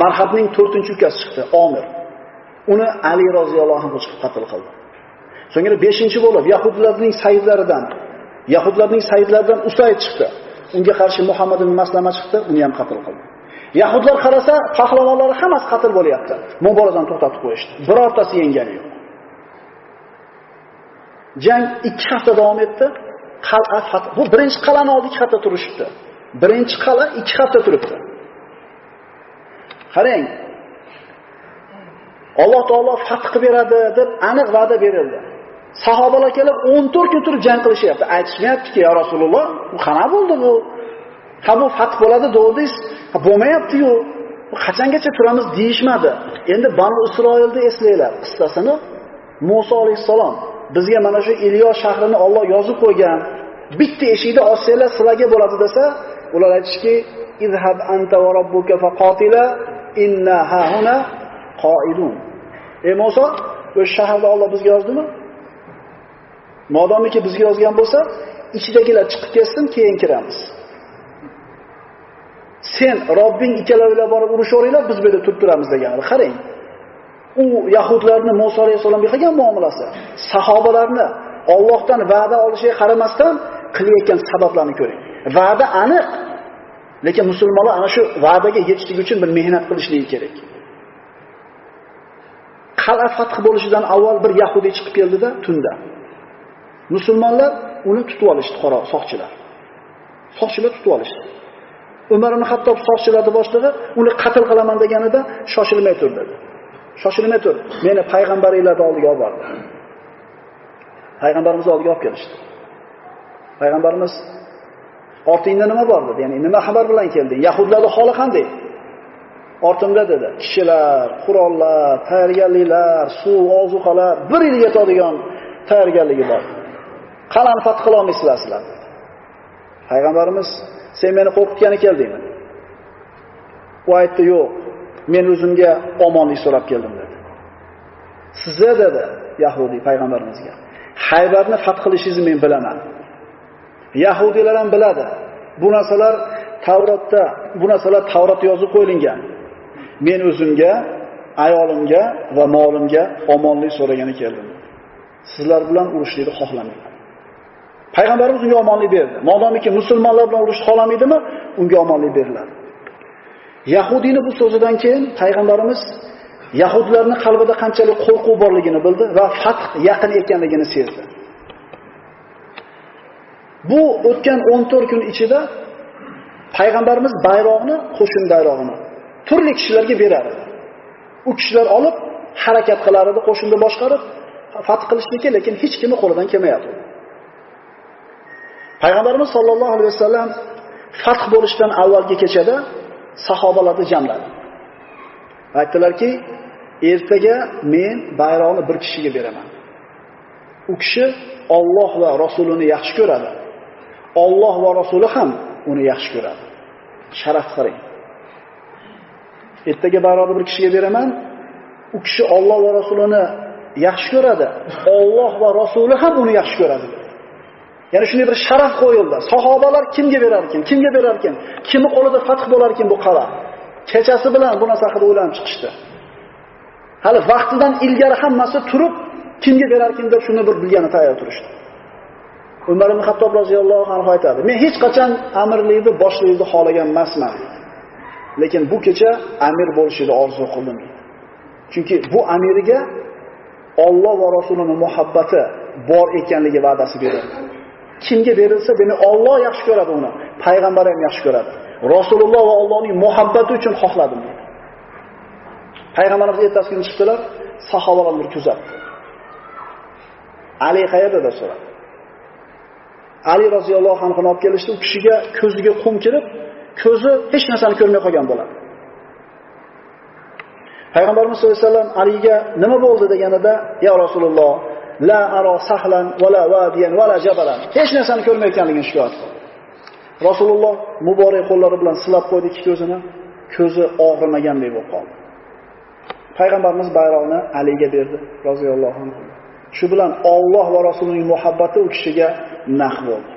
Marhabning 4-ukasi chiqdi, Omir. Uni Ali roziyallohu anhu chiqib qatl qildi. So'ngra 5-bo'lib Yahudlarning sayyidlaridan Usayd chiqdi. Unga qarshi Muhammad ibn Maslama chiqdi, uni ham qatl qildi. Yahudlar qarasa, pahlavonlari hammasi qatl bo'lyapti. Muborazani to'xtatib qo'yishdi. Birortasi yengani yo'q. Jang 2 hafta davom etdi. Qal'a fath. Bu birinchi qal'ani oldi 2 hafta turishibdi. Birinchi qal'a 2 hafta turibdi. Qarang. Alloh taolo fath qilib beradi deb aniq va'da berildi. Sahobalar kelib 14 kun turib jang qilishyapti. Aytishmayaptiki, "Ya Rasululloh, bu qana bo'ldi bu? Ha bu fath bo'ladi degdingiz, bo'lmayapti-yu. Qachongacha turamiz?" deyishmadi. Endi Banu Isroilni eslanglar qissasini. Musa alayhisalom bizga mana shu Ilyo shahrini Alloh yozib qo'ygan. Bitta eshikni ochsanglar sizlarga bo'ladi desa, ular aytishki, "Izhab anta va robbuka faqatila inna hahuna qoidun." Ey Musa, o'sha shaharni Alloh bizga yozdimi? Modomiki bizga yozgan bo'lsa, ichidagilar chiqib ketsin, keyin kiramiz. Sen Robbing ikkalaringlar borib urushaveringlar, biz bu yerda turib turamiz deganlar. Qarang. U yahudlarni Musa alayhisolamga qilgan muomalasi, sahobalarni Allohdan va'da olishiga qaramasdan qilayotgan sabablarni ko'ring. Va'da aniq, lekin musulmonlar ana shu va'daga yetishlik uchun bir mehnat qilishligi kerak. Qal'a fath bo'lishidan avval bir yahudiy chiqib keldida tunda. Musulmonlar uni tutib olishdi, qora soqchilar. Soqchilar tutib olishdi. Umar ibn Xattob soqchilarning boshlig'i uni qatl qilaman deganida shoshilmay tur dedi. Shoshilmay tur. Meni payg'ambaringlarning oldiga olib bordi. Payg'ambarimiz oldiga olib kelishdi. Payg'ambarimiz ortingda nima bor dedi? Ya'ni nima xabar bilan kelding? Yahudlarning holi qanday? Ortimda dedi. Kishilar, qurollar, tayyorgarliklar, suv, ozuqalar, bir yil yetadigan tayyorgarligi bor. Qal'ani fath qila olmaysizlar. Payg'ambarimiz, sen meni qo'rqitgani keldingmi? U aytdi, yo'q. Men o'zimga omonlik so'rab keldim dedi. Sizga dedi Yahudi payg'ambarimizga, Haybarni fath qilishingizni men bilaman. Yahudiylar ham biladi. Bu narsalar Tavrotda yozib qo'yilgan. Men o'zimga, ayolimga va molimga omonlik so'ragani keldim. Sizlar bilan urushishni xohlamayman. Payg'ambarimiz unga omonlik berdi. Modomiki musulmonlar bilan urushni xohlamaydimi, unga omonlik beriladi. Yahudiyning bu so'zidan keyin payg'ambarimiz Yahudlarning qalbida qanchalik qo'rquv borligini bildi va fath yaqin ekanligini sezdi. Bu o'tgan 14 kun ichida payg'ambarimiz bayrog'ini, qo'shin bayrog'ini turli kishilarga berardi. U kishilar olib harakat qilardi, qo'shinni boshqarib fath qilishlikka, lekin hech kimni qo'lidan kelmayapti. Payg'ambarimiz sollallohu alayhi vasallam fath bo'lishidan avvalgi kechada sahobalarni jamladi. Aytdilarki, ertaga men bayroqni bir kishiga beraman. U kishi Alloh va Rasulini yaxshi ko'radi. Alloh va Rasuli ham uni yaxshi ko'radi. Sharaf qiling. Ertaga bayroqni bir kishiga beraman. U kishi Alloh va Rasulini yaxshi ko'radi. Alloh va Rasuli ham uni yaxshi ko'radi. Ya'ni shunday bir sharaf qo'yildi. Sahobalar kimga berar ekan? Kimga berar ekan? Kimning qo'lida fath bo'lar ekan bu qala? Kechasi bilan bu narsa haqida o'ylanib chiqishdi. Hali vaqtidan ilgari hammasi turib, kimga berar ekan deb shuni bir bilgani tayyor turishdi. Umar ibn Xattob roziyallohu anhu aytadi: "Men hech qachon amirlikni boshlig'ini xohlagan emasman. Lekin bu kecha amir bo'lishini orzu qildim." Chunki bu amiriga Alloh va Rasulining muhabbati bor ekanligi va'dasi berildi. Kimga berilsa, beni Alloh yaxshi ko'radi uni, payg'ambar ham yaxshi ko'radi. Rasululloh va Allohning muhabbati uchun xohladim dedi. Payg'ambarimiz ertasi kuni chiqdilar, sahobalarni kuzatdi. Ali qayerda deb so'radi. Ali roziyallohu anhu olib kelishdi, u kishiga ko'ziga qum kirib, ko'zi hech narsani ko'rmay qolgan bo'ladi. Payg'ambarimiz sollallohu alayhi vasallam Aliga nima bo'ldi deganida, "Ya Rasululloh, la ara sahlan va la wadiyan va la jabalan." Hech narsani ko'rmayotganligini shikoyat qildi. Rasululloh muborak qo'llari bilan silab qo'ydi ikki ko'zini, ko'zi og'rimagandek bo'lib qoldi. Payg'ambarimiz bayroqni Aliga berdi roziyallohu anhu. Shu bilan Alloh va Rasulining muhabbati u kishiga naq bo'ldi.